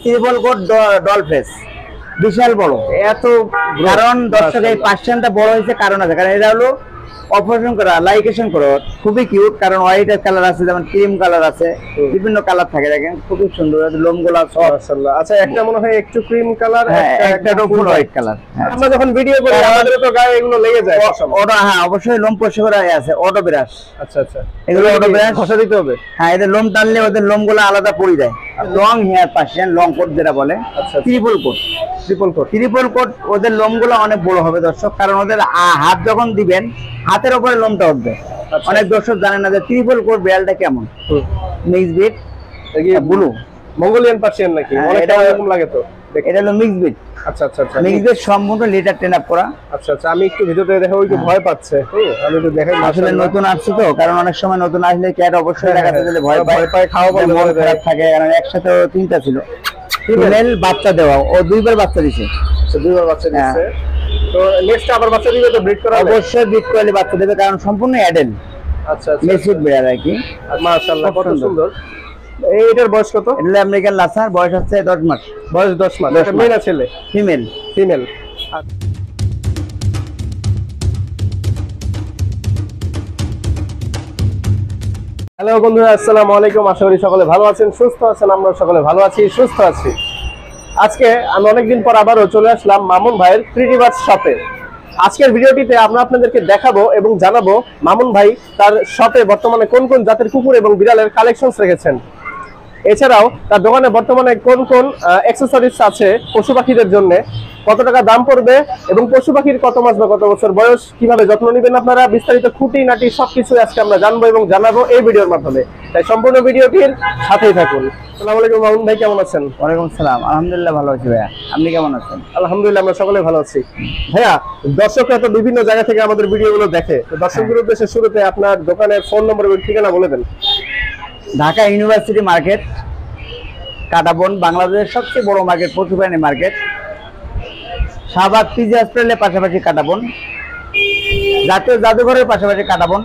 Triple coat doll face বিশাল বড় এত, কারণ দর্শক এই পার্সেন্টটা বড় হয়েছে কারণ আছে, কারণ এটা হলো অপারেশন করা লাইকেশন করা, খুবই কিউট। কারণ হোয়াইটের কালার আছে, যেমন ক্রিম কালার আছে, বিভিন্ন কালার থাকে, দেখেন খুবই সুন্দর লোমগুলো। মাশাআল্লাহ। আচ্ছা, একটা মনে হয় একটু ক্রিম কালার, একটা ফুল হোয়াইট কালার। আমরা যখন ভিডিও করি আমাদের তো গায়ে এগুলো লেগে যায় ওটা। হ্যাঁ, অবশ্যই লোম পরিষ্কার করা আছে, অটো ব্রাশ। আচ্ছা আচ্ছা, এগুলো অটো ব্রাশ ঘষা দিতে হবে। হ্যাঁ, এদের লোম টানলে ওদের লোমগুলো আলাদা পড়ে যায়। Long hair Persian long coat যেটা বলে, ট্রিপল কোট। ট্রিপল কোট ওদের লোমগুলো অনেক বড় হবে দর্শক, কারণ ওদের হাত যখন দিবেন হাতের উপরে লোমটা উঠবে। অনেক দর্শক জানেন না যে ট্রিপল কোট বিড়ালটা কেমন, mix bit blue Mongolian Persian নাকি, অনেকটা এরকম লাগে তো। এটা হলো মিক্স বিট। আচ্ছা আচ্ছা আচ্ছা, মিক্স বিট সম্পূর্ণ লিটার ট্রেন আপ করা। আচ্ছা আচ্ছা, আমি একটু ভিডিওতে দেখে ওই যে ভয় পাচ্ছে, আমি একটু দেখাই। আসলে নতুন আসছে তো, কারণ অনেক সময় নতুন আসলে ক্যাট অবশ্যই দেখাতে গেলে ভয় পায়, খাওয়া মন খারাপ থাকে। কারণ একসাথে তিনটা ছিল, ফিমেল বাচ্চা দেওয়া, ও দুইবার বাচ্চা দিছে। দুইবার বাচ্চা দিছে, তো নেক্সট আবার বাচ্চা দিবে তো ব্রিড করা? অবশ্যই ব্রিড করলে বাচ্চা দেবে, কারণ সম্পূর্ণ অ্যাডেল। আচ্ছা আচ্ছা, মেসিড বিড়াল আর কি। মাশাআল্লাহ, কত সুন্দর। এইটার বয়স কত? এটা আমেরিকান লাসার, বয়স হচ্ছে 10 মাস। বয়স 10 মাস। এটা মেয়ে না ছেলে? ফিমেল। ফিমেল। হ্যালো বন্ধুরা, আসসালামু আলাইকুম। আশা করি সকলে ভালো আছেন, সুস্থ আছেন। আমরা সকলে ভালো আছি, সুস্থ আছি। আজকে আমি অনেকদিন পর আবারও চলে আসলাম মামুন ভাইয়ের প্রিটি বার্ডস শপে। আজকের ভিডিওটিতে আমরা আপনাদেরকে দেখাবো এবং জানাবো মামুন ভাই তার শপে বর্তমানে কোন কোন জাতের কুকুর এবং বিড়ালের কালেকশনস রেখেছেন। এছাড়াও তার দোকানে বর্তমানে কোন কোন অ্যাকসেসরিজ আছে পশু পাখিদের জন্য, কত টাকা দাম পড়বে এবং পশু পাখির কত মাস বা কত বছর বয়স, কিভাবে যত্ন নেবেন আপনারা, বিস্তারিত খুঁটিনাটি সবকিছু আজকে আমরা জানবো এবং জানাবো এই ভিডিওর মাধ্যমে। তাই সম্পূর্ণ ভিডিওটির সাথেই থাকুন। আসসালামু আলাইকুম মামুন ভাই, কেমন আছেন? ওয়ালাইকুম আসসালাম, আলহামদুলিল্লাহ ভালো আছি ভাইয়া, আপনি কেমন আছেন? আলহামদুলিল্লাহ, আমরা সকলে ভালো আছি। ভাইয়া, দর্শকরা তো বিভিন্ন জায়গা থেকে আমাদের ভিডিওগুলো দেখে, তো দর্শকদের উদ্দেশ্যে শুরুতে আপনার দোকানের ফোন নম্বর এবং ঠিকানা বলে দেন। ঢাকা ইউনিভার্সিটি মার্কেট, কাটাবন, বাংলাদেশের সবচেয়ে বড় মার্কেট, পশু প্রাণী মার্কেট। শাহবাগ পিজি হসপিটালের পাশাপাশি কাটাবন, জাতীয় জাদুঘরের পাশাপাশি কাটাবন,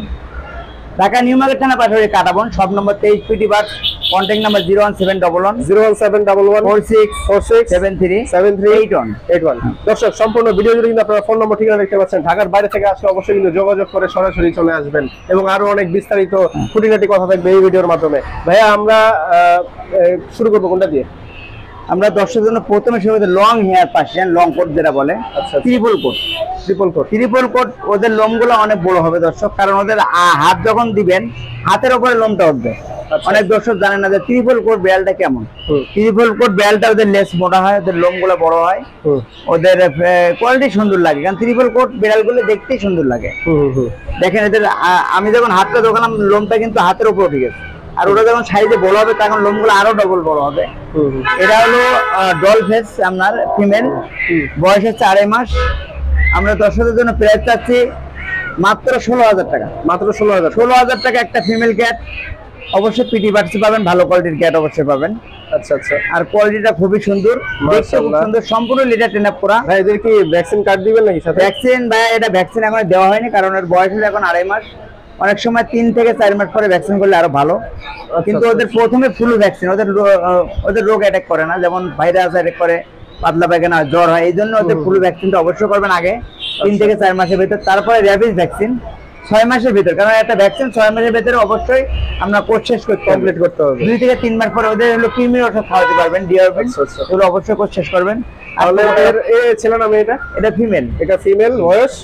ঢাকা নিউ মার্কেট থানার পাশাপাশি কাটাবন। সব নম্বর 23 পিটি বার্ড, কন্ট্যাক্ট নাম্বার 0171146737381। দর্শক, সম্পূর্ণ ভিডিও জুড়ে কিন্তু আপনারা ফোন নম্বর ঠিকানা দেখতে পাচ্ছেন। ঢাকার বাইরে থেকে আসলে অবশ্যই কিন্তু যোগাযোগ করে সরাসরি চলে আসবেন এবং আরো অনেক বিস্তারিত খুঁটিনাটি কথা থাকবে এই ভিডিওর মাধ্যমে। ভাইয়া, আমরা শুরু করবো কোনটা দিয়ে? আমরা দর্শকের জন্য প্রথমে শুরু করতে long hair Persian long coat যেটা বলে, ট্রিপল কোট। ট্রিপল কোট ওদের লোমগুলো অনেক বড় হবে দর্শক, কারণ ওদের হাত যখন দিবেন হাতের উপরে লোমটা উঠবে। অনেক দর্শক জানেন না যে ট্রিপল কোট বিড়ালটা কেমন। ট্রিপল কোট বিড়ালটা ওদের লেস মোটা হয়, ওদের লোমগুলো বড় হয়, ওদের কোয়ালিটি সুন্দর লাগে। কারণ ট্রিপল কোট বিড়ালগুলো দেখতেই সুন্দর লাগে। দেখেন এদের, আমি যখন হাতটা দোকালাম লোমটা কিন্তু হাতের উপর উঠে গেছে, আর ওটা যখন সাইজে বড় হবে তখন লোমগুলো আরো ডবল বড় হবে। এটা হলো ডল ফেস, আপনার ফিমেল, বয়স হচ্ছে 2.5 মাস। আমরা দর্শকদের জন্য প্রাইস চাচ্ছি মাত্র 16,000 টাকা। মাত্র 16,000 টাকা একটা ফিমেল ক্যাট। অবশ্যই পিটি বার্ডস পাবেন, ভালো কোয়ালিটির ক্যাট অবশ্যই পাবেন। আচ্ছা আচ্ছা, আর কোয়ালিটিটা খুবই সুন্দর, দেখতে খুব সুন্দর, সম্পূর্ণ লিটার ট্রেন আপ করা। ভাই, এদের কি ভ্যাকসিন কার্ড দিবেন নাকি সাথে? ভ্যাকসিন ভাই, এটা ভ্যাকসিন এখন দেওয়া হয়নি, কারণ এর বয়স হলো এখন 2.5 মাস। অনেক সময় 3 থেকে 4 মাস পরে ভ্যাকসিন করলে আরো ভালো। কিন্তু ওদের প্রথমে ফুল ভ্যাকসিন, ওদের রোগ অ্যাটাক করে না, যেমন ভাইরাস অ্যাটাক করে, পাতলা পায়খানা, জ্বর হয়, এই জন্য ওদের ফুল ভ্যাকসিনটা অবশ্যই করবেন আগে 3 থেকে 4 মাসের ভিতর। তারপরে র্যাবিস ভ্যাকসিন 6 মাসের ভিতর, কারণ একটা ভ্যাকসিন 6 মাসের ভিতরে অবশ্যই আমরা কোর্স শেষ করতে কমপ্লিট করতে হবে। 2 থেকে 3 মাস পরে ওদের হলো কৃমির ওষুধ খাওয়াতে পারবেন, ডিওরবিন, এগুলো অবশ্যই কোর্স শেষ করবেন। তাহলে ছিল না মেয়েটা? এটা ফিমেল। এটা ফিমেল, বয়স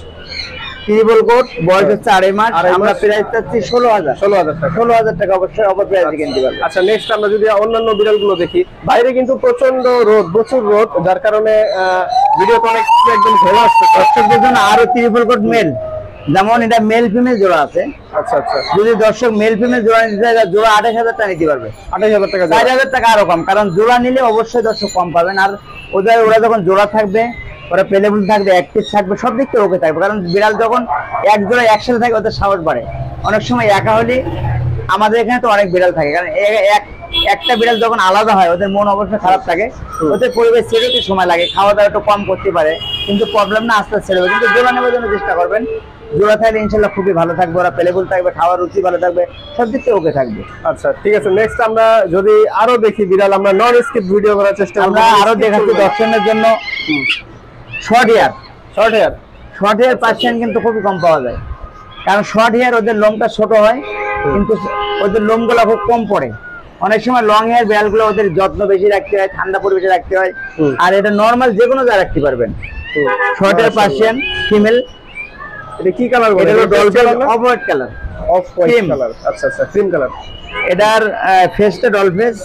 ট্রিপল কোট, বয়স হচ্ছে 2.5 মাস। আমরা প্রাইস চাচ্ছি 16,000 টাকা। 16,000 টাকা অবশ্যই অফার প্রাইসে কিনতে পারবেন। আচ্ছা, নেক্সট আমরা যদি অন্যান্য বিড়ালগুলো দেখি, বাইরে কিন্তু প্রচন্ড রোদ, প্রচুর রোদ, যার কারণে ভিডিওতে অনেক একদম ঘোলা আসছে। দর্শকদের জন্য আরো ট্রিপল কোট মেল, যেমন এটা মেল ফিমেল জোড়া আছে। আচ্ছা আচ্ছা, যদি দর্শক মেল ফিমেল জোড়া নিতে চায়, জোড়া 28,000 টাকা নিতে পারবে। 28,000 টাকা, 4,000 টাকা আরো কম, কারণ জোড়া নিলে অবশ্যই দর্শক কম পাবেন। আর ওরা যখন জোড়া থাকবে, ওরা পেলেবল থাকবে, অ্যাক্টিভ থাকবে, সব দিক থেকে ওকে থাকবে। কারণ বিড়াল যখন এক জোড়া একসাথে থাকে ওদের সাহস বাড়ে। অনেক সময় একা হলে, আমাদের এখানে তো অনেক বিড়াল থাকে, কারণ একটা বিড়াল যখন আলাদা হয় ওদের মন অবশ্যই খারাপ থাকে, ওদের পরিবেশ ছেড়ে একটু সময় লাগে, খাওয়া দাওয়া একটু কম করতে পারে, কিন্তু প্রবলেম না, আস্তে আস্তে ছেড়ে দেবে। কিন্তু জোড়া নেওয়ার জন্য চেষ্টা করবেন, জোড়া থাকলে ইনশাল্লাহ খুবই ভালো থাকবে, ওরা প্লেবল থাকবে, খাওয়ার রুচি ভালো থাকবে, সব দিক থেকে ওকে থাকবে। আচ্ছা ঠিক আছে, নেক্সট আমরা যদি আরো দেখি বিড়াল, আমরা নন স্কিপ ভিডিও করার চেষ্টা করব। আমরা আরো দেখাচ্ছি দর্শনের জন্য short hair. Short hair Persian কিন্তু খুবই কম পাওয়া যায়, কারণ শর্ট হেয়ার ওদের লোমটা ছোট হয়, কিন্তু ওদের লোমগুলো খুব কম পড়ে। অনেক সময় লং হেয়ার বিড়ালগুলো ওদের যত্ন বেশি রাখতে হয়, ঠান্ডা পরিবেশে রাখতে হয়, আর এটা নর্মাল যে কোনো জায়গায় রাখতে পারবেন। Short hair Persian female. এটা কি কালার বলে? এটা হলো dolphin off white colour. Off white colour, আচ্ছা আচ্ছা, ক্রিম কালার। এটার ফেসটা ডলফেস,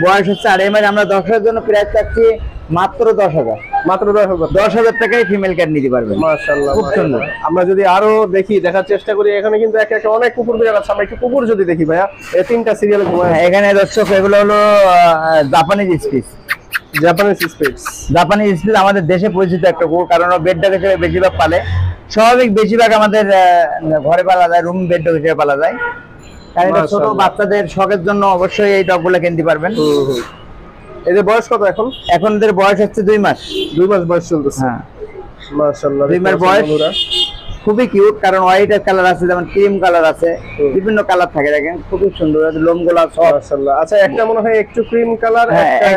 বয়স হচ্ছে 2.5 মাস। আমরা 10,000 জন্য প্রাইস চাচ্ছি মাত্র 10,000। মাত্র 10,000। 10,000 টাকায় ফিমেল ক্যাট নিতে পারবেন। মাশাআল্লাহ, খুব সুন্দর। আমরা যদি আরো দেখি, দেখার চেষ্টা করি, এখানে কিন্তু একে একে অনেক কুকুর বিড়াল আছে। আমরা একটু কুকুর যদি দেখি ভাইয়া, এই 3টা সিরিয়ালে ঘুমায়। এখানে দর্শক এগুলো হলো Japanese speech. Japanese speech. Japanese speech আমাদের দেশে পরিচিত একটা কুকুর, কারণ ওরা বেড ডগ হিসেবে বেশিরভাগ পালে। স্বাভাবিক বেশিরভাগ আমাদের ঘরে পালা যায়, রুম বেড ডগ হিসেবে পালা যায়। কারণ এটা ছোট বাচ্চাদের শখের জন্য অবশ্যই এই ডগগুলো কিনতে পারবেন। এদের বয়স কত এখন? এখন এদের বয়স হচ্ছে 2 মাস। 2 মাস বয়স চলতেছে। হ্যাঁ মাশাআল্লাহ, 2 মাস বয়স। খুবই কিউট, কারণ হোয়াইটের কালার আছে, যেমন ক্রিম কালার আছে, বিভিন্ন কালার থাকে, দেখেন খুবই সুন্দর লোমগুলা সব। মাশাআল্লাহ। আচ্ছা, একটা মনে হয় একটু ক্রিম কালার,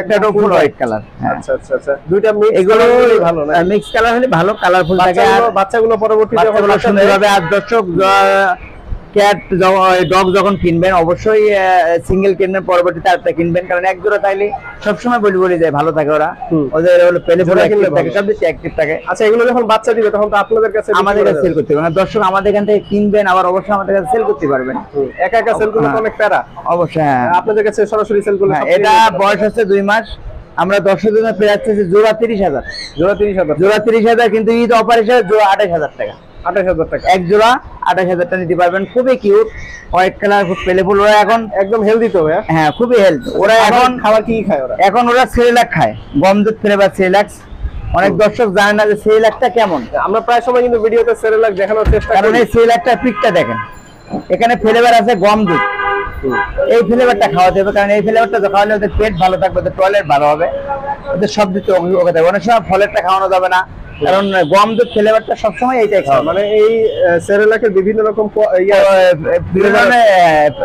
একটা ফুল হোয়াইট কালার। আচ্ছা আচ্ছা আচ্ছা, দুইটা মিক্স। এগুলো ভালো না, মিক্স কালার হলে ভালো, কালারফুল থাকে। আর বাচ্চাগুলো পরবর্তীতে যখন সুন্দর হবে। আর দর্শক ক্যাট ডগ যখন কিনবেন অবশ্যই সিঙ্গেল কিনবেন, পরবর্তীতে আরেকটা কিনবেন, কারণ এক জোড়া তাইলে সবসময় বলি যায় ভালো থাকে। ওরা ওদের হলো পেলে থাকে, সব বেশি অ্যাক্টিভ থাকে। আচ্ছা, এগুলো যখন বাচ্চা দিবে তখন তো আপনাদের কাছে, আমাদের কাছে সেল করতে পারবেন। দর্শক আমাদের এখান থেকে কিনবেন, আবার অবশ্যই আমাদের কাছে সেল করতে পারবেন। একা একা সেল করলে তো অনেক প্যারা। অবশ্যই হ্যাঁ, আপনাদের কাছে সরাসরি সেল করলে। এটা বয়স হচ্ছে 2 মাস। আমরা 10 জন্য পেয়ে যাচ্ছি জোড়া 30,000। জোড়া 30,000। জোড়া 30,000, কিন্তু ঈদ অফার হিসেবে জোড়া 28,000 টাকা। 28,000 টাকা এক জোড়া 28,000 টাকা নিতে পারবেন। খুবই কিউট, হোয়াইট কালার, খুব প্লেফুল। ওরা এখন একদম হেলদি তো ভাইয়া? হ্যাঁ, খুবই হেলদি। ওরা এখন খাবার কি খায় ওরা? এখন ওরা সেরেলাক খায়, গম দুধ ফ্লেভার সেরেলাক। অনেক দর্শক জানে না যে সেরেলাকটা কেমন। আমরা প্রায় সময় কিন্তু ভিডিওতে সেরেলাক দেখানোর চেষ্টা করি, কারণ এই সেরেলাকটা পিকটা দেখেন, এখানে ফ্লেভার আছে গম দুধ। এই ফ্লেভারটা খাওয়াতে হবে, কারণ এই ফ্লেভারটা খাওয়ালে ওদের পেট ভালো থাকবে, ওদের টয়লেট ভালো হবে, ওদের সব দিতে ওকে থাকবে। অনেক সময় ফলেরটা খাওয়ানো যাবে না, কারণ গম দুধ ফ্লেভারটা সবসময় এইটাই খাওয়া। মানে এই সেরেলাকের বিভিন্ন রকম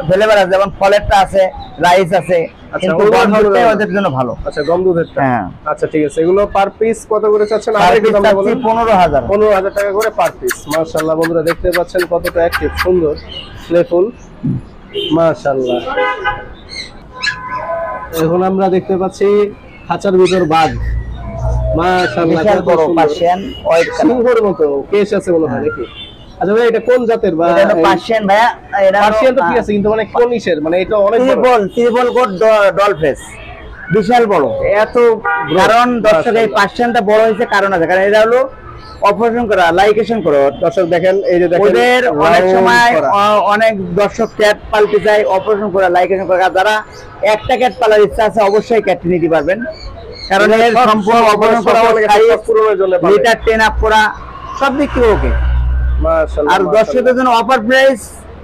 ফ্লেভার আছে, যেমন ফলেরটা আছে, রাইস আছে, কিন্তু গম দুধটাই ওদের জন্য ভালো। আচ্ছা, গম দুধেরটা। হ্যাঁ, আচ্ছা ঠিক আছে। এগুলো পার পিস কত করে চাচ্ছেন? 15,000 টাকা করে পার পিস। মাশাআল্লাহ বন্ধুরা, দেখতে পাচ্ছেন কতটা অ্যাক্টিভ, সুন্দর, প্লেফুল। মাশাআল্লাহ। এখন আমরা দেখতে পাচ্ছি খাঁচার ভিতর বাঘ। মাশাআল্লাহ, বিশাল বড় পার্সিয়ান হোয়াইট কালার, সিংহের মতো কেশ আছে মনে হয় নাকি? আচ্ছা ভাই, এটা কোন জাতের? বা এটা পার্সিয়ান ভাইয়া, এটা পার্সিয়ান তো ঠিক আছে, কিন্তু মানে কোন ইসের? মানে এটা অনেক ট্রিপল কোট ডলফেস, বিশাল বড়। এত কারণ দর্শক এই পার্সিয়ানটা বড় হয়েছে কারণ আছে, কারণ এটা হলো অপারেশন করা, লাইকেশন করা। দর্শক দেখেন, এই যে দেখেন, ওদের অনেক সময় অনেক দর্শক ক্যাট পালতে চায়, অপারেশন করা, লাইকেশন করা। যারা একটা ক্যাট পালার ইচ্ছা আছে অবশ্যই ক্যাট নিতে পারবেন, কারণ এর সম্পূর্ণ অপারেশন করা, লিটার 10 আপ করা, সব দিক থেকে ওকে। মাশাআল্লাহ। আর দর্শকদের জন্য অফার প্রাইস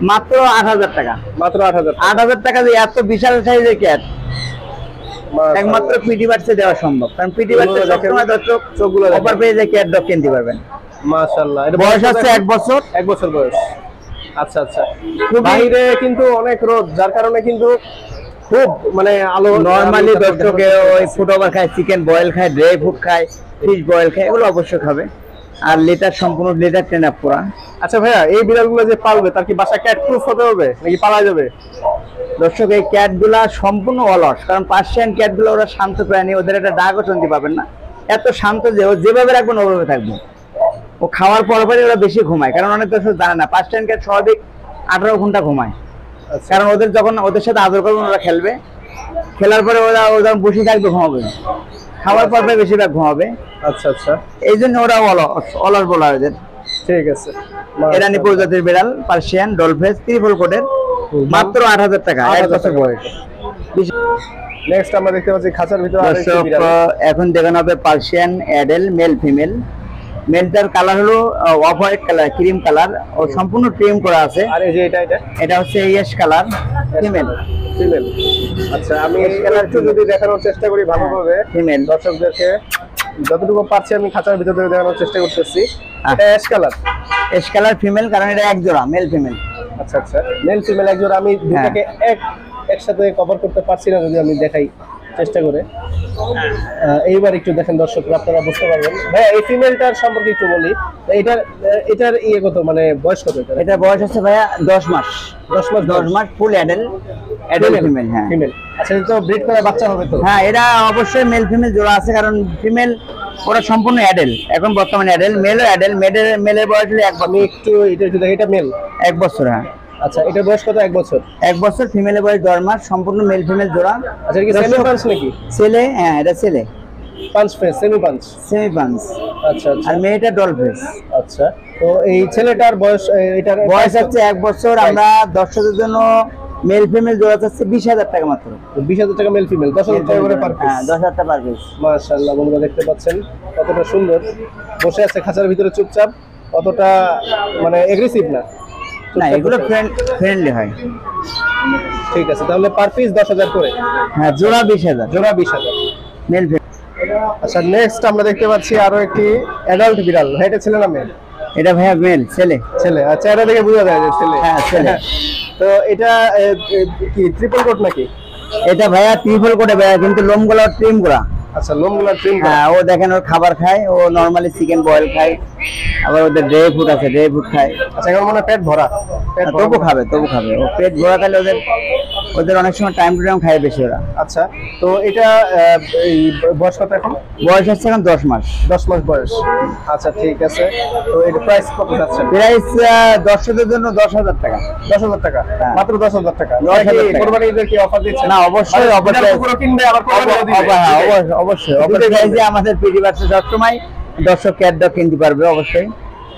মাত্র 8,000 টাকা। মাত্র 8,000 টাকা দিয়ে এত বিশাল সাইজের ক্যাট একমাত্র পিটি বার্ডসে দেওয়া সম্ভব, কারণ পিটি বার্ডসে সবসময় দর্শক চোখগুলো অফার পেয়ে যায় ক্যাট ডগ কিনতে পারবেন। মাশাআল্লাহ। এটা বয়স হচ্ছে 1 বছর। 1 বছর বয়স। আচ্ছা আচ্ছা। বাইরে কিন্তু অনেক রোদ, যার কারণে কিন্তু খুব মানে আলো। নরমালি দর্শকে ওই ফুড ওভার খায়, চিকেন বয়েল খায়, ড্রাই ফুড খায়, ফিশ বয়েল খায়, এগুলো অবশ্যই খাবে। আর লিটার সম্পূর্ণ লিটার 10 আপ করা। আচ্ছা ভাইয়া, এই বিড়ালগুলো যে পালবে তার কি বাসা ক্যাট প্রুফ হতে হবে নাকি পালা যাবে? দর্শক এই ক্যাটগুলা সম্পূর্ণ অলস, কারণ পার্সিয়ান ক্যাটগুলো ওরা শান্ত প্রাণী, ওদের একটা ডাকও শুনতে পাবেন না। এত শান্ত যে ও যেভাবে রাখবেন ওভাবে থাকবে। ও খাওয়ার পরপরই ওরা বেশি ঘুমায়, কারণ অনেক দর্শক জানে না পার্সিয়ান ক্যাট স্বাভাবিক 18 ঘন্টা ঘুমায়। কারণ ওদের যখন ওদের সাথে আদর করবেন ওরা খেলবে, খেলার পরে ওরা যখন বসে থাকবে ঘুমাবে, খাওয়ার পর বেশিরভাগ ঘুমাবে। আচ্ছা আচ্ছা, এই জন্য ওরা অলস বলা হয় ওদের। ঠিক আছে। ইরানি প্রজাতির বিড়াল পার্সিয়ান ডলফেস ট্রিপল কোটের, মাত্র 8,000 টাকা, 1 বছর বয়স। নেক্সট আমরা দেখতে পাচ্ছি খাঁচার ভিতরে আরেকটি বিড়াল। এখন দেখানো হবে পার্সিয়ান অ্যাডেল মেল ফিমেল। মেলটার কালার হলো off white colour, cream colour, ও সম্পূর্ণ ক্রিম করা আছে। আর এই যে এটা হচ্ছে ইয়েস কালার, ফিমেল। আচ্ছা, আমি এই কালারটা যদি দেখানোর চেষ্টা করি ভালোভাবে ফিমেল দর্শকদেরকে, যতটুকু পারছি আমি খাঁচার ভিতর থেকে দেখানোর চেষ্টা করতেছি। এটা ash colour, S colour female, কারণ এটা এক জোড়া মেল ফিমেল। আচ্ছা আচ্ছা, মেল ফিমেল এক জোড়া। আমি দুটাকে একসাথে কভার করতে পারছি না, যদি আমি দেখাই চেষ্টা করে। এইবার একটু দেখেন দর্শকরা, আপনারা বুঝতে পারবেন। ভাইয়া এই ফিমেলটার সম্পর্কে একটু বলি, এটার ইয়ে কত, মানে বয়স কত? এটা বয়স আছে ভাইয়া 10 মাস। 10 মাস ফুল অ্যাডাল্ট ফিমেল। হ্যাঁ ফিমেল। আচ্ছা, এটা তো ব্রিড করে বাচ্চা হবে তো? হ্যাঁ, এটা অবশ্যই মেল ফিমেল জোড়া আছে, কারণ ফিমেল ওরা সম্পূর্ণ অ্যাডাল্ট, এখন বর্তমানে অ্যাডাল্ট, মেলও অ্যাডাল্ট। মেলের বয়স হলো 1 আমি বছর। একটু এটা দেখি, এটা মেল 1 বছর। হ্যাঁ আচ্ছা, এটার বয়স কত? 1 বছর। 1 বছর, ফিমেলের বয়স 10 মাস, সম্পূর্ণ মেল ফিমেল জোড়া। আচ্ছা, এটা কি সেমি পাঞ্চ নাকি? ছেলে, হ্যাঁ এটা ছেলে, punch face, semi punch. Semi punch. আচ্ছা আচ্ছা। আর মেয়েটা ডল ফেস। আচ্ছা, তো এই ছেলেটার বয়স, এটার বয়স হচ্ছে 1 বছর। আমরা দর্শকদের জন্য মেল ফিমেল জোড়া চাচ্ছি 20,000 টাকা মাত্র। 20,000 টাকা মেল ফিমেল, 10,000 টাকা করে পার পিস। হ্যাঁ 10,000 টাকা পার পিস। মাশাআল্লাহ, বন্ধুরা দেখতে পাচ্ছেন কতটা সুন্দর বসে আছে খাঁচার ভিতরে চুপচাপ, অতটা মানে এগ্রেসিভ না। না, এগুলো ফ্রেন্ডলি হয়। ঠিক আছে, তাহলে পার পিস 10,000 করে। হ্যাঁ, জোড়া 20,000। জোড়া 20,000। Male female. আচ্ছা, নেক্সট আমরা দেখতে পাচ্ছি আরো একটি অ্যাডাল্ট বিড়াল। হ্যাঁ, এটা ছেলে না মেয়ে? এটা ভাইয়া মেল, ছেলে। ছেলে। আচ্ছা, এটা দেখে বোঝা যায় যে ছেলে। হ্যাঁ ছেলে। তো এটা কি ট্রিপল কোট নাকি? এটা ভাইয়া ট্রিপল কোটে ভাইয়া, কিন্তু লোমগুলো ট্রিম করা। আচ্ছা, লোমগুলো ট্রিম। হ্যাঁ, ও দেখেন ওর খাবার খায়, ও নরমালি চিকেন বয়েল খায়, আবার ওদের ড্রাই ফ্রুট আছে, ড্রাই ফ্রুট খায়। আচ্ছা, এখন মনে হয় পেট ভরা। তবু খাবে। ও পেট ভরা খাইলে ওদের অনেক সময় টাইম টু টাইম খায় বেশি ওরা। আচ্ছা, তো এটা এই বয়স কত এখন? বয়স হচ্ছে এখন 10 মাস। 10 মাস বয়স। আচ্ছা, ঠিক আছে। তো এর প্রাইস কত যাচ্ছে? প্রাইস দর্শকদের জন্য 10,000 টাকা। 10,000 টাকা, মাত্র 10,000 টাকা। 10,000 টাকা। কোরবানি ঈদের কি অফার দিচ্ছেন? না, অবশ্যই পুরো কিনবে আবার কোরবানি দিবে। অবশ্যই অফার প্রাইসে আমাদের পিডি বাক্সে সবসময় দর্শক ক্যাট ডগ কিনতে পারবে অবশ্যই।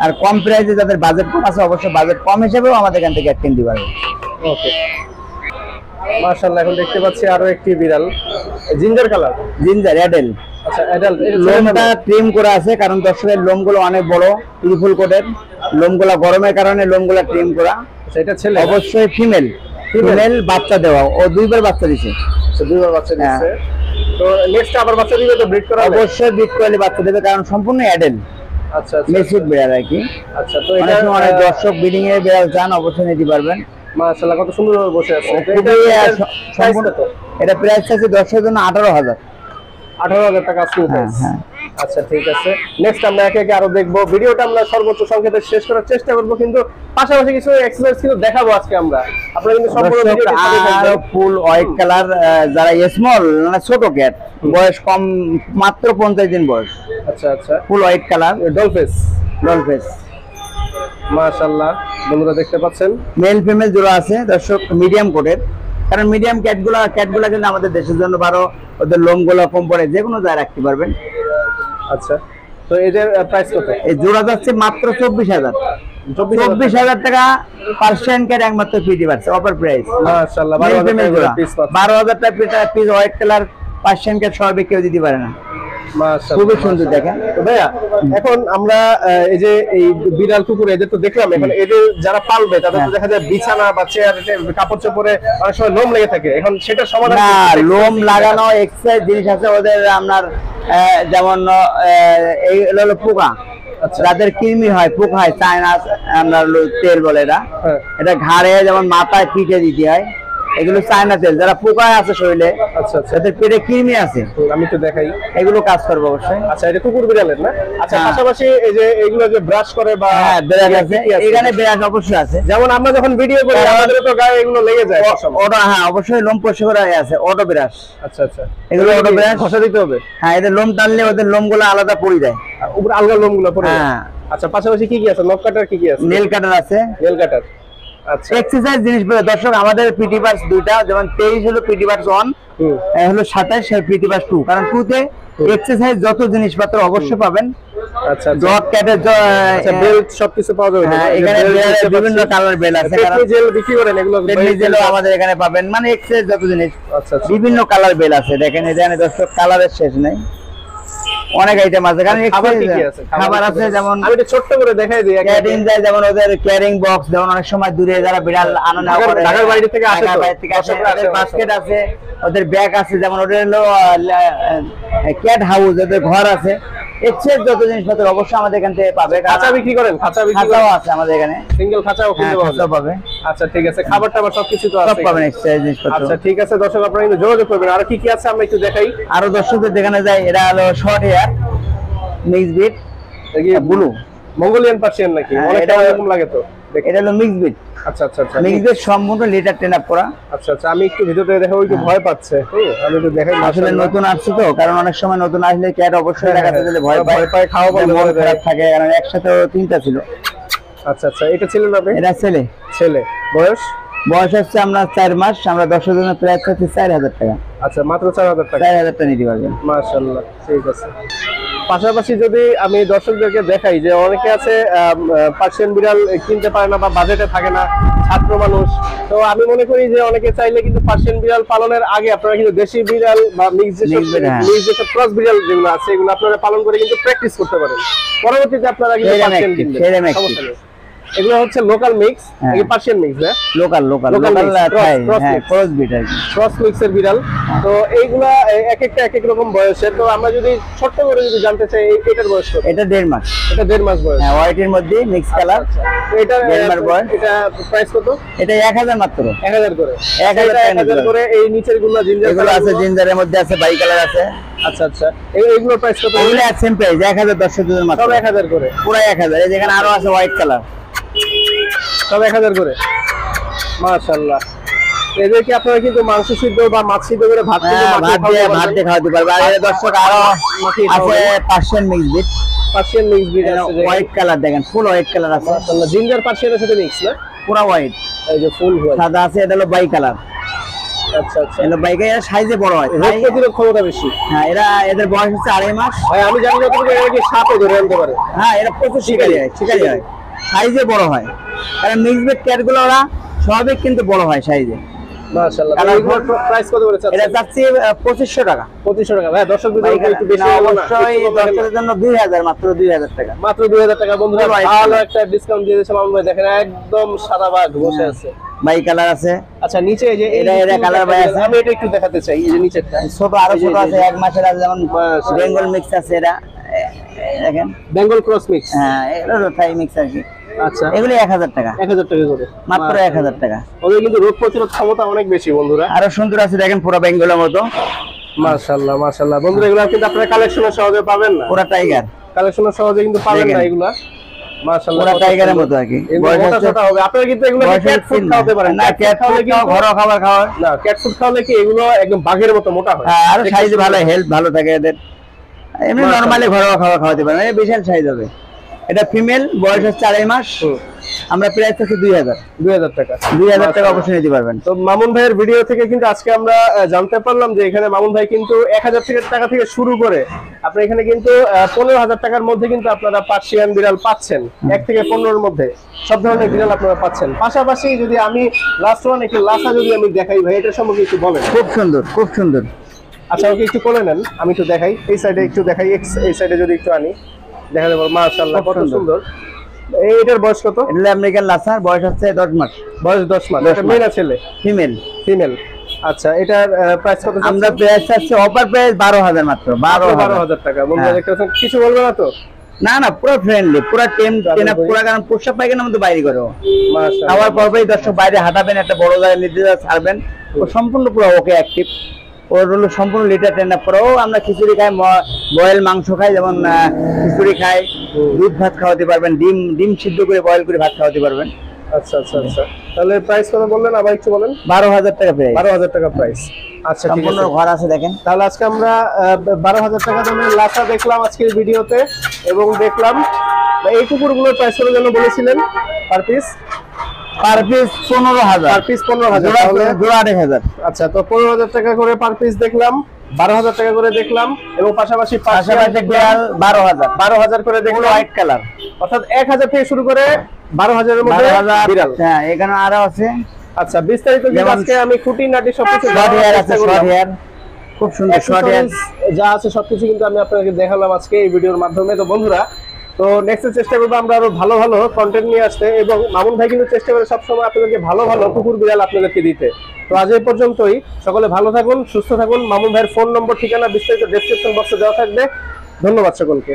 আর কম প্রাইসে যাদের বাজেট কম আছে, অবশ্যই বাজেট কম হিসেবেও আমাদের এখান থেকে ক্যাট কিনতে পারবে। ওকে, মাশাআল্লাহ। এখন দেখতে পাচ্ছি আরো একটি বিড়াল, জিঞ্জার কালার। Ginger Adele. আচ্ছা, অ্যাডাল্ট। লোমটা ট্রিম করা আছে, কারণ দর্শকের লোমগুলো অনেক বড়, ত্রিফুল কোটের লোমগুলো, গরমের কারণে লোমগুলো ট্রিম করা। আচ্ছা, এটা ছেলে? অবশ্যই ফিমেল। বাচ্চা দেওয়া, ও 2বার বাচ্চা দিছে। আচ্ছা, 2বার বাচ্চা দিচ্ছে। তো নেক্সট আবার বাচ্চা দিবে তো ব্রিড করা হবে? অবশ্যই ব্রিড করলে বাচ্চা দেবে, কারণ সম্পূর্ণ অ্যাডেল। আচ্ছা আচ্ছা, মেসুদ বিড়াল আর কি। আচ্ছা, তো অনেক সময় অনেক দর্শক ব্রিডিং এর বিড়াল চান, অবশ্যই নিতে পারবেন। মাশাআল্লাহ, কত সুন্দর ভাবে বসে আছে। এটা প্রাইস আছে দর্শকের জন্য 18,000। 18,000 টাকা আসছে। হ্যাঁ। আচ্ছা, ঠিক আছে। নেক্সট আমরা একে একে আরো দেখবো। ভিডিওটা আমরা সর্বোচ্চ সংক্ষেপে শেষ করার চেষ্টা করব, কিন্তু পাশাপাশি কিছু এক্সারসাইজ কিন্তু দেখাবো আজকে আমরা। আপনারা কিন্তু সম্পূর্ণ ভিডিওটি সাথে থাকবেন। ফুল হোয়াইট কালার, যারা স্মল মানে ছোট ক্যাট, বয়স কম, মাত্র 50 দিন বয়স। আচ্ছা আচ্ছা, ফুল হোয়াইট কালার, ডলফেস। মাশাআল্লাহ, বন্ধুরা দেখতে পাচ্ছেন মেল ফিমেল জোড়া আছে দর্শক, মিডিয়াম কোটের। কারণ মিডিয়াম ক্যাটগুলো কিন্তু আমাদের দেশের জন্য ভালো, ওদের লোমগুলো কম পড়ে, যে কোনো জায়গায় রাখতে পারবেন। আচ্ছা, তো এদের প্রাইস কত? এই জোড়া যাচ্ছে মাত্র 24,000। 24,000 টাকা পার্সিয়ান ক্যাট, একমাত্র পিডি বাচ্চা, অফার প্রাইস। মাশাআল্লাহ, 12,000 টাকা piece white colour Persian cat সবাই কেউ দিতে পারে না। খুবই সুন্দর দেখেন। তো ভাইয়া, এখন আমরা এই যে এই বিড়াল কুকুর এদের তো দেখলাম, এখন এদের যারা পালবে তাদের তো দেখা যায় বিছানা বা চেয়ার, কাপড় চোপড়ে অনেক সময় লোম লেগে থাকে, এখন সেটা সমাধান? না, লোম লাগানো এক্সারসাইজ জিনিস আছে ওদের। আপনার যেমন এই হলো পোকা, যাদের কৃমি হয়, পোকা হয়, চায়না আমরা তেল বলে এটা ঘাড়ে, যেমন মাথায়, পিঠে দিতে হয়, এগুলো চায়না তেল। যারা পোকা আছে শরীরে, আচ্ছা আচ্ছা, যাদের পেটে কৃমি আছে, আমি তো দেখাই, এগুলো কাজ করবে অবশ্যই। আচ্ছা, এটা কুকুর বিড়ালের না? আচ্ছা, পাশাপাশি এই যে এগুলো যে ব্রাশ করে বা ব্রাশ আছে, এখানে ব্রাশ অবশ্যই আছে। যেমন আমরা যখন ভিডিও করি আমাদের তো গায়ে এগুলো লেগে যায়, ওটা অবশ্যই লোম পরিষ্কার করা আছে, অটো ব্রাশ। আচ্ছা আচ্ছা, এগুলো অটো ব্রাশ ঘষা দিতে হবে। হ্যাঁ, এদের লোম টানলে ওদের লোমগুলো আলাদা পড়ে যায়, উপরে আলগা লোমগুলো পড়ে যায়। হ্যাঁ। আচ্ছা, পাশাপাশি কি কি আছে? নখ কাটার কি কি আছে? নেল কাটার আছে। নেল কাটার। আচ্ছা, এক্সারসাইজ জিনিস বলে দর্শক, আমাদের পিটি বাস দুইটা, যেমন 23 হলো পিটি বাস 1, হলো 27 পিটি বাস 2। কারণ 2 তে এক্সারসাইজ যত জিনিসপত্র অবশ্যই পাবেন। আচ্ছা, ডগ ক্যাটের বেল্ট সবকিছু পাওয়া যাবে। হ্যাঁ, এখানে বিভিন্ন কালার বেল আছে, কারণ জেল বিক্রি করেন, এগুলো জেলও আমাদের এখানে পাবেন, মানে এক্সারসাইজ যত জিনিস। আচ্ছা, বিভিন্ন কালার বেল আছে, দেখেন এখানে দর্শক কালারের শেষ নেই, অনেক আইটেম আছে। কারণ খাবার আছে, যেমন আমি একটু ছোট্ট করে দেখাই দিই। ক্যারিং যায়, যেমন ওদের ক্যারিং বক্স, যেমন অনেক সময় দূরে যারা বিড়াল আনন্দ করে, ঢাকার বাইরে থেকে আসে, বাস্কেট আছে, ওদের ব্যাগ আছে, যেমন ওদের হলো ক্যাট হাউস, ওদের ঘর আছে, এক্সেস যত জিনিসপত্র অবশ্যই আমাদের এখান থেকে পাবে। খাঁচা বিক্রি করেন? খাঁচা বিক্রি করেন? খাঁচাও আছে আমাদের এখানে, সিঙ্গেল খাঁচাও কিনতে খাঁচাও পাবে। আচ্ছা ঠিক আছে, খাবার টাবার সবকিছু তো আছে, সব পাবেন এক্সেস জিনিসপত্র। আচ্ছা ঠিক আছে দর্শক, আপনারা কিন্তু যোগাযোগ করবেন। আর কি কি আছে আমরা একটু দেখাই, আরো দর্শকদের দেখানো যায়। এটা হলো short hair mix bit blue Mongolian Persian নাকি? হ্যাঁ, অনেকটা এটা- এরকম লাগে তো। এটা হলো মিক্স বিট। আচ্ছা আচ্ছা আচ্ছা মিক্স বিট সম্পূর্ণ লিটার ট্রেন আপ করা। আচ্ছা আচ্ছা, আমি একটু ভিতরে দেখাবো, একটু ভয় পাচ্ছে। আমি একটু দেখাই। আসলে মাশাআল্লাহ। নতুন আসছে তো, কারণ অনেক সময় নতুন আসলে ক্যাট অবশ্যই দেখাতে গেলে ভয় পায়, ভয় পায়, খাওয়া বন্ধ মন করে দেয়। খারাপ থাকে, কারণ একসাথে তিনটা ছিল। আচ্ছা আচ্ছা, এটা ছিল না আপনি? এটা ছেলে, ছেলে, বয়স? বয়স হচ্ছে আমরা 4 মাস। আমরা 10 জনের প্রাইস হচ্ছে 4000 টাকা। আচ্ছা, মাত্র 4000 টাকা। 4000 টাকা নিতে পারবেন। মাশাআল্লাহ, ঠিক আছে। পাশাপাশি যদি আমি দর্শকদেরকে দেখাই যে অনেকে আছে পার্সিয়ান বিড়াল কিনতে পারে না বা বাজেটে থাকে না, ছাত্র মানুষ, তো আমি মনে করি যে অনেকে চাইলে কিন্তু পার্সিয়ান বিড়াল পালনের আগে আপনারা কিন্তু দেশি বিড়াল বা মিক্স যেসব ক্রস বিড়াল যেগুলো আছে এগুলো আপনারা পালন করে কিন্তু প্র্যাকটিস করতে পারেন। পরবর্তীতে আপনারা কিন্তু পার্সিয়ান কিনবেন, সমস্যা নেই। এগুলো হচ্ছে লোকাল মিক্স, এই পার্সিয়ান মিক্স না, লোকাল ক্রস বিট আর কি, ক্রস মিক্সের বিড়াল। তো এইগুলা এক একটা এক এক রকম বয়সের। তো আমরা যদি ছোট্ট করে যদি জানতে চাই এটার বয়স কত? এটা 1.5 মাস। এটা 1.5 মাস বয়স। হ্যাঁ, হোয়াইটের মধ্যে মিক্স কালার। এটা 1.5 মাস বয়স। এটা প্রাইস কত? এটা 1000 মাত্র। 1000 করে। 1000 1000 করে। এই নিচের গুলো জিঞ্জার এগুলো আছে, জিঞ্জারের মধ্যে আছে, বাই কালার আছে। আচ্ছা আচ্ছা, এইগুলোর প্রাইস কত? এগুলো সেম প্রাইস 1000 10 জনের মাত্র। সব 1000 করে, পুরো 1000। এই যেখানে আরো আছে হোয়াইট কালার, সব 1000 করে। মাশাআল্লাহ। এদের কি আপনারা কিন্তু মাংস সিদ্ধ বা মাছ সিদ্ধ করে ভাত দিয়ে খাওয়াতে পারবে। আর এর দর্শক আরো আছে Persian mix bit. Persian mix bit আছে, হোয়াইট কালার দেখেন, ফুল হোয়াইট কালার আছে। মাশাআল্লাহ, জিঞ্জার পার্সিয়ানের সাথে মিক্স না, পুরো হোয়াইট। এই যে ফুল হোয়াইট সাদা আছে, এটা হলো বাই কালার। আচ্ছা আচ্ছা, এটা বাই কালার, সাইজে বড় হয়, রোগ প্রতিরোধ ক্ষমতা বেশি। হ্যাঁ, এদের বয়স হচ্ছে 2.5 মাস। ভাই আমি জানি যতটুকু এরা কি সাপও ধরে আনতে পারে। হ্যাঁ, এরা প্রচুর শিকারি হয়, সাইজে বড় হয়। কারণ মিক্স বিট ক্যাট গুলো ওরা স্বাভাবিক কিন্তু বড় হয় সাইজে। মাশাআল্লাহ। এগুলোর প্রাইস কত করে চাচ্ছেন? এটা চাচ্ছি 2500 টাকা। 2500 টাকা। ভাই দর্শক যদি একটু বেশি অবশ্যই দর্শকদের জন্য 2000, মাত্র 2000 টাকা। মাত্র 2000 টাকা বন্ধুরা, ভালো একটা ডিসকাউন্ট দিয়ে দিয়েছে মামুন ভাই। দেখেন একদম সাদা বাঘ বসে আছে, বাই কালার আছে। আচ্ছা, নিচে এই যে এটা কালার বাই আছে, আমি এটা একটু দেখাতে চাই। এই যে নিচেরটা ছোট, আরো ছোট আছে, 1 মাসের আছে, যেমন বেঙ্গল মিক্স আছে। এটা দেখেন, বেঙ্গল ক্রস মিক্স। হ্যাঁ, এটা থাই মিক্স আর কি। আচ্ছা, এগুলো 1000 টাকা, 1000 টাকা করে, মাত্র 1000 টাকা। ওদের কিন্তু রোগ প্রতিরোধ ক্ষমতা অনেক বেশি বন্ধুরা। আরো সুন্দর আছে দেখেন, পুরো বেঙ্গলের মতো। মাশাআল্লাহ মাশাআল্লাহ বন্ধুরা, এগুলো কিন্তু আপনারা কালেকশনে সহজে পাবেন না, পুরো টাইগার কালেকশনে সহজে কিন্তু পাবেন না এগুলা। মাশাআল্লাহ, পুরো টাইগারের মতো আর কি। বয়স ছোট হবে। আপনারা কিন্তু এগুলো ক্যাট ফুড খাওয়াতে পারেন না, ক্যাট ফুড খাও, ঘরোয়া খাবার খাও না, ক্যাট ফুড খাওয়ালে কি এগুলো একদম বাঘের মতো মোটা হয়। হ্যাঁ, আর সাইজ ভালো, হেলথ ভালো থাকে এদের। এমনি নরমালি ঘরোয়া খাবার খাওয়াতে পারেন, এই বিশাল সাইজ হবে। এটা ফিমেল, বয়স হচ্ছে 2.5 মাস। আমরা প্রাইস হচ্ছে 2000 টাকা। 2000 টাকা অবশ্যই নিতে পারবেন। তো মামুন ভাইয়ের ভিডিও থেকে কিন্তু আজকে আমরা জানতে পারলাম যে এখানে মামুন ভাই কিন্তু 1000 টাকা থেকে শুরু করে আপনি এখানে কিন্তু 15000 টাকার মধ্যে কিন্তু আপনারা পার্সিয়ান বিড়াল পাচ্ছেন। 1 থেকে 15-এর মধ্যে সব ধরনের বিড়াল আপনারা পাচ্ছেন। পাশাপাশি যদি আমি লাস্ট ওয়ান একটু লাসা যদি আমি দেখাই ভাই, এটার সম্পর্কে একটু বলেন। খুব সুন্দর, খুব সুন্দর। আচ্ছা, ওকে একটু কোলে নেন, আমি একটু দেখাই। এই সাইডে একটু দেখাই, এই সাইডে যদি একটু আনি, দেখা যাবে। মাশাআল্লাহ, কত সুন্দর। এটার বয়স কত? এটা আমেরিকান লাসার, বয়স হচ্ছে 10 মাস। বয়স 10 মাস। এটা মেয়ে না ছেলে? ফিমেল। ফিমেল। আচ্ছা, এটার প্রাইস কত? আমরা প্রাইস আছে অফার প্রাইস 12000 মাত্র। 12000 টাকা। বন্ধুরা দেখতে পাচ্ছেন, কিছু বলবে না তো? না না, পুরো ফ্রেন্ডলি, পুরো টেম পুরো, কারণ পোশাক পায়খানা মধ্যে বাইরে করো। মাশাআল্লাহ, খাওয়ার পরপরই দর্শক বাইরে হাঁটাবেন, একটা বড় জায়গায় নিতে ছাড়বেন, ও সম্পূর্ণ পুরো ওকে অ্যাক্টিভ। ওর হলো সম্পূর্ণ লিটার ট্রেন আপ করা। ও আমরা খিচুড়ি খাই, বয়েল মাংস খাই, যেমন খিচুড়ি খাই, দুধ ভাত খাওয়াতে পারবেন, ডিম সিদ্ধ করে বয়েল করে ভাত খাওয়াতে পারবেন। আচ্ছা আচ্ছা আচ্ছা, তাহলে প্রাইস কত বললেন? আবার একটু বলেন। 12000 টাকা প্রাইস। 12000 টাকা প্রাইস। আচ্ছা, ঠিক সম্পূর্ণ আছে। ঘর আছে দেখেন। তাহলে আজকে আমরা 12000 টাকা দামের লাসা দেখলাম আজকের ভিডিওতে, এবং দেখলাম এই কুকুরগুলোর প্রাইস কত যেন বলেছিলেন? Per piece 15000। পার পিস 15000, জোড়া 8000। আচ্ছা, তো 15000 টাকা করে পার পিস দেখলাম, 12000 টাকা করে দেখলাম, এবং পাশাপাশি 12000 করে দেখলাম হোয়াইট কালার। অর্থাৎ 1000 থেকে শুরু করে 12000 এর মধ্যে বিড়াল। হ্যাঁ, এখানে আরো আছে। আচ্ছা, বিস্তারিত কিন্তু আজকে আমি খুঁটিনাটি সবকিছু শর্ট হেয়ার আছে, শর্ট হেয়ার খুব সুন্দর, শর্ট হেয়ার যা আছে সবকিছু কিন্তু আমি আপনাদেরকে দেখালাম আজকে এই ভিডিওর মাধ্যমে। তো বন্ধুরা, তো নেক্সট চেষ্টা করবো আমরা আরো ভালো ভালো কন্টেন্ট নিয়ে আসতে, এবং মামুন ভাই কিন্তু চেষ্টা করে সবসময় আপনাদেরকে ভালো ভালো কুকুর বিড়াল আপনাদেরকে দিতে। তো আজ এই পর্যন্তই। সকলে ভালো থাকুন, সুস্থ থাকুন। মামুন ভাইয়ের ফোন নম্বর, ঠিকানা বিস্তারিত ডেসক্রিপশন বক্সে দেওয়া থাকবে। ধন্যবাদ সকলকে।